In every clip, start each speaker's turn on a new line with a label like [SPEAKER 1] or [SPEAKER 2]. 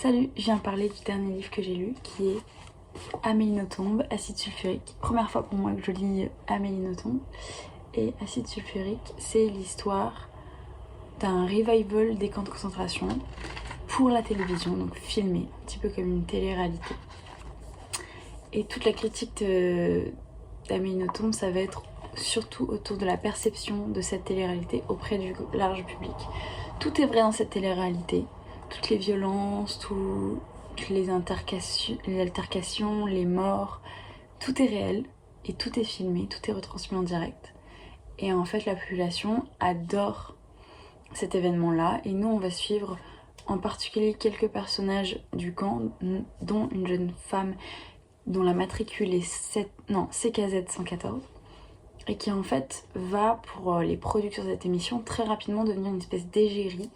[SPEAKER 1] Salut, je viens parler du dernier livre que j'ai lu qui est Amélie Nothomb, Acide sulfurique. Première fois pour moi que je lis Amélie Nothomb. Et Acide sulfurique, c'est l'histoire d'un revival des camps de concentration pour la télévision, donc filmé, un petit peu comme une télé-réalité. Et toute la critique d'Amélie Nothomb, ça va être surtout autour de la perception de cette télé-réalité auprès du large public. Tout est vrai dans cette télé-réalité. Toutes les violences, toutes les altercations, les morts, tout est réel et tout est filmé, tout est retransmis en direct. Et en fait, la population adore cet événement-là et nous, on va suivre en particulier quelques personnages du camp, dont une jeune femme dont la matricule est CKZ 114 et qui en fait va, pour les producteurs de cette émission, très rapidement devenir une espèce d'égérie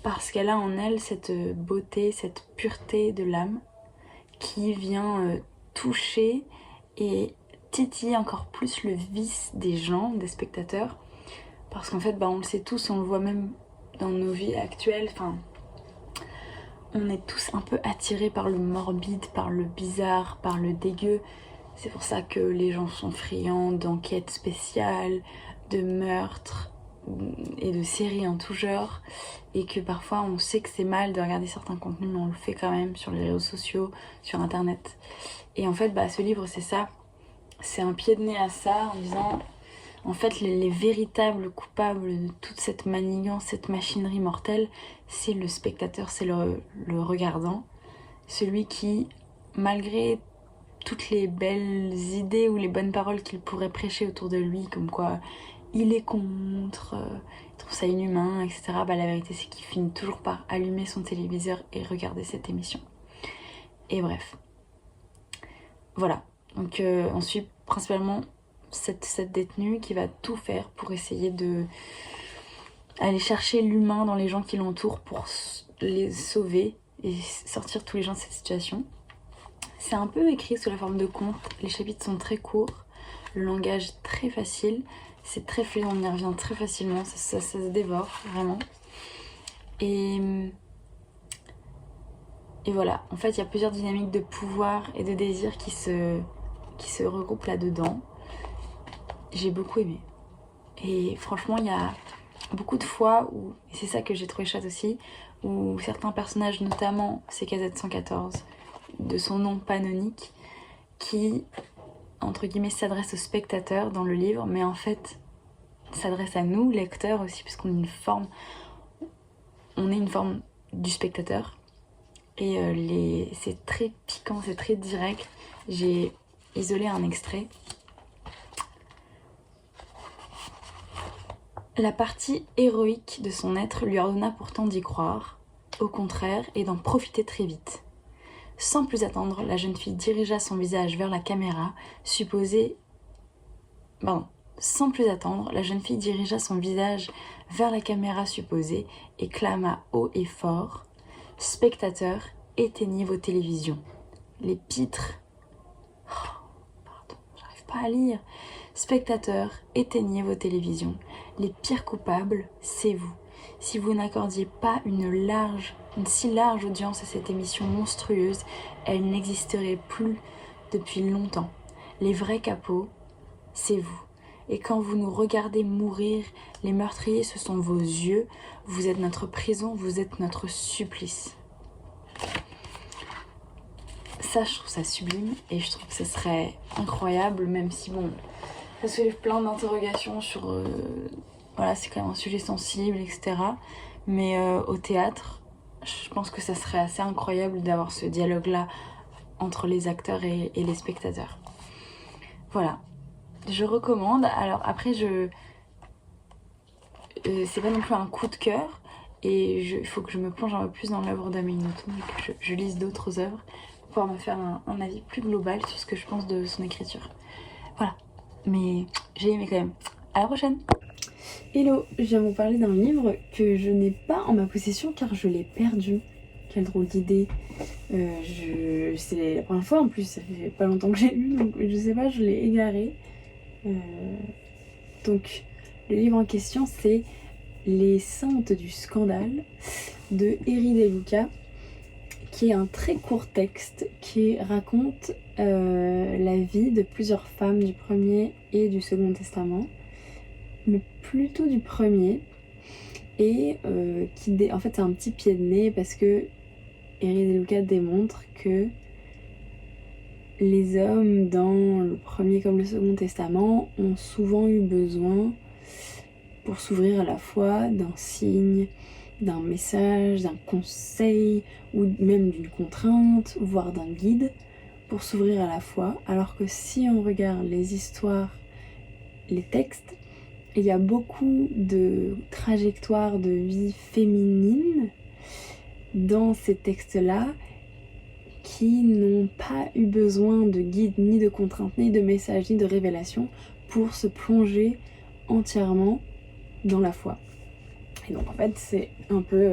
[SPEAKER 1] parce qu'elle a en elle cette beauté, cette pureté de l'âme qui vient toucher et titiller encore plus le vice des gens, des spectateurs, parce qu'en fait on le sait tous, on le voit même dans nos vies actuelles, on est tous un peu attirés par le morbide, par le bizarre, par le dégueu. C'est pour ça que les gens sont friands d'enquêtes spéciales, de meurtres et de séries en tout genre, et que parfois on sait que c'est mal de regarder certains contenus, mais on le fait quand même sur les réseaux sociaux, sur internet. Et en fait ce livre c'est ça, c'est un pied de nez à ça, en disant en fait les véritables coupables de toute cette manigance, cette machinerie mortelle, c'est le spectateur, c'est le regardant, celui qui, malgré toutes les belles idées ou les bonnes paroles qu'il pourrait prêcher autour de lui, comme quoi il est contre, il trouve ça inhumain, etc. La vérité c'est qu'il finit toujours par allumer son téléviseur et regarder cette émission. Et bref. Voilà. Donc on suit principalement cette détenue qui va tout faire pour essayer de aller chercher l'humain dans les gens qui l'entourent pour les sauver et sortir tous les gens de cette situation. C'est un peu écrit sous la forme de conte, les chapitres sont très courts, le langage très facile, c'est très fluide, on y revient très facilement, ça se dévore vraiment. Et voilà, en fait il y a plusieurs dynamiques de pouvoir et de désir qui se regroupent là-dedans. J'ai beaucoup aimé. Et franchement il y a beaucoup de fois où, et c'est ça que j'ai trouvé chouette aussi, où certains personnages, notamment CKZ 114, de son nom canonique, qui entre guillemets s'adresse aux spectateurs dans le livre, mais en fait s'adresse à nous lecteurs aussi, puisqu'on est une forme du spectateur. Et c'est très piquant, c'est très direct. J'ai isolé un extrait. La partie héroïque de son être lui ordonna pourtant d'y croire, au contraire, et d'en profiter très vite. Sans plus attendre, la jeune fille dirigea son visage vers la caméra, Sans plus attendre, la jeune fille dirigea son visage vers la caméra supposée et clama haut et fort « Spectateurs, éteignez vos télévisions. Les pitres... » j'arrive pas à lire. « Spectateurs, éteignez vos télévisions. Les pires coupables, c'est vous. Si vous n'accordiez pas une si large audience à cette émission monstrueuse, elle n'existerait plus depuis longtemps. Les vrais capots, c'est vous. Et quand vous nous regardez mourir, les meurtriers, ce sont vos yeux. Vous êtes notre prison, vous êtes notre supplice. » Ça, je trouve ça sublime et je trouve que ce serait incroyable, même si ça soulève plein d'interrogations sur... c'est quand même un sujet sensible, etc. Mais au théâtre, je pense que ça serait assez incroyable d'avoir ce dialogue-là entre les acteurs et les spectateurs. Voilà. Je recommande. Alors après, c'est pas non plus un coup de cœur et il faut que je me plonge un peu plus dans l'œuvre d'Amélie Nothomb et que je lise d'autres œuvres pour pouvoir me faire un avis plus global sur ce que je pense de son écriture. Voilà. Mais j'ai aimé quand même. À la prochaine.
[SPEAKER 2] Hello, je viens vous parler d'un livre que je n'ai pas en ma possession car je l'ai perdu. Quelle drôle d'idée. C'est la première fois en plus, ça fait pas longtemps que j'ai lu, donc je sais pas, je l'ai égaré. Donc le livre en question c'est Les Saintes du Scandale de Eri De Luca. qui est un très court texte qui raconte la vie de plusieurs femmes du Premier et du Second Testament, mais plutôt du Premier, et en fait c'est un petit pied de nez parce que Héry de Luca démontre que les hommes dans le Premier comme le Second Testament ont souvent eu besoin, pour s'ouvrir à la foi, d'un signe, d'un message, d'un conseil, ou même d'une contrainte, voire d'un guide, pour s'ouvrir à la foi, alors que si on regarde les histoires, les textes, il y a beaucoup de trajectoires de vie féminine dans ces textes-là qui n'ont pas eu besoin de guide, ni de contrainte, ni de message, ni de révélation pour se plonger entièrement dans la foi. Et donc en fait c'est un peu...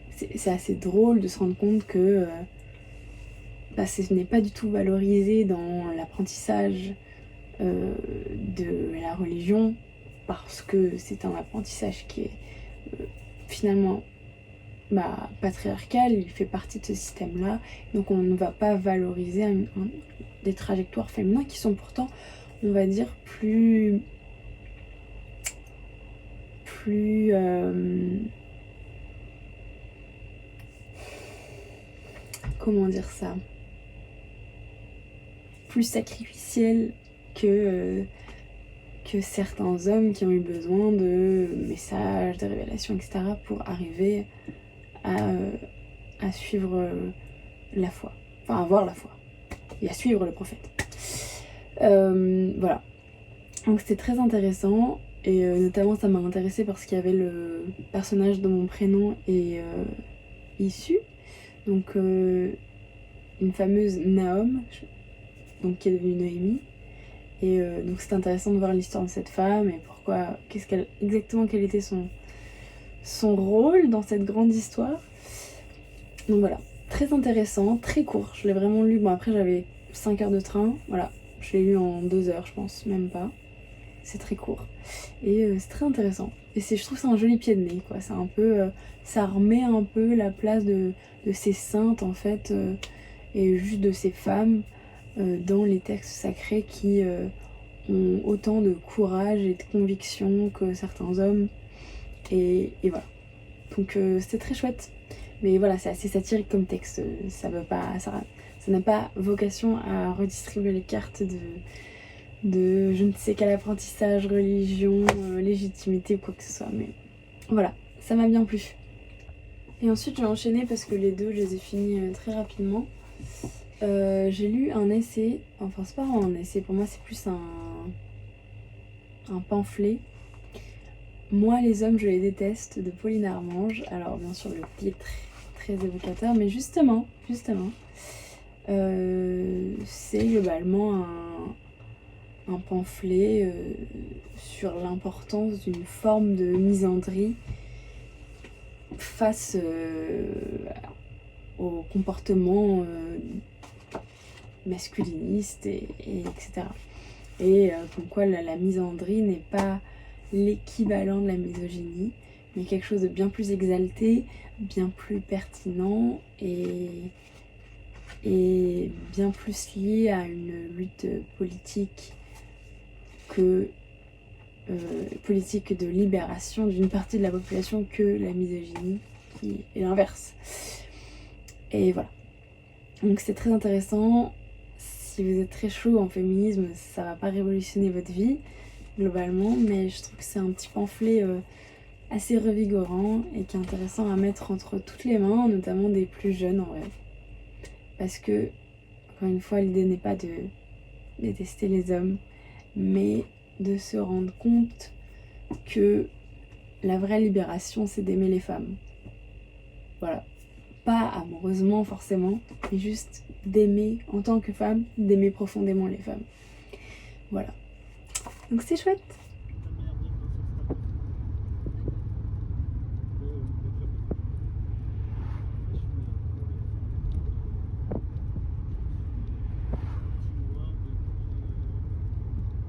[SPEAKER 2] c'est assez drôle de se rendre compte que ce n'est pas du tout valorisé dans l'apprentissage de la religion, parce que c'est un apprentissage qui est finalement patriarcal, il fait partie de ce système-là, donc on ne va pas valoriser des trajectoires féminines qui sont pourtant, on va dire, plus comment dire ça, plus sacrificielles que certains hommes qui ont eu besoin de messages, de révélations, etc. pour arriver à suivre la foi, enfin avoir la foi et à suivre le prophète. Voilà, donc c'était très intéressant, et notamment ça m'a intéressée parce qu'il y avait le personnage de mon prénom et issu, donc une fameuse Naom, donc qui est devenue Noémie. Et donc c'est intéressant de voir l'histoire de cette femme et pourquoi, exactement quel était son rôle dans cette grande histoire. Donc voilà, très intéressant, très court, je l'ai vraiment lu, bon après j'avais 5 heures de train, voilà, je l'ai lu en 2 heures je pense, même pas, c'est très court. Et c'est très intéressant, et je trouve que c'est un joli pied de nez, quoi. C'est un peu, ça remet un peu la place de ces saintes en fait, et juste de ces femmes dans les textes sacrés qui ont autant de courage et de conviction que certains hommes, et voilà. Donc c'était très chouette, mais voilà, c'est assez satirique comme texte, ça n'a pas vocation à redistribuer les cartes de je ne sais quel apprentissage, religion, légitimité ou quoi que ce soit, mais voilà, ça m'a bien plu. Et ensuite je vais enchaîner parce que les deux je les ai finis très rapidement. J'ai lu un essai, enfin c'est pas vraiment un essai, pour moi c'est plus un pamphlet. Moi les hommes je les déteste, de Pauline Armange. Alors bien sûr le titre est très évocateur, mais justement c'est globalement un pamphlet sur l'importance d'une forme de misandrie face au comportement masculiniste, etc. Et comme quoi la misandrie n'est pas l'équivalent de la misogynie, mais quelque chose de bien plus exalté, bien plus pertinent et bien plus lié à une lutte politique politique de libération d'une partie de la population que la misogynie, qui est l'inverse. Et voilà. Donc c'est très intéressant. Si vous êtes très chaud en féminisme, ça va pas révolutionner votre vie, globalement, mais je trouve que c'est un petit pamphlet assez revigorant et qui est intéressant à mettre entre toutes les mains, notamment des plus jeunes en vrai. Parce que, encore une fois, l'idée n'est pas de détester les hommes, mais de se rendre compte que la vraie libération, c'est d'aimer les femmes. Voilà. Pas amoureusement forcément, mais juste d'aimer en tant que femme, d'aimer profondément les femmes. Voilà. Donc c'est chouette.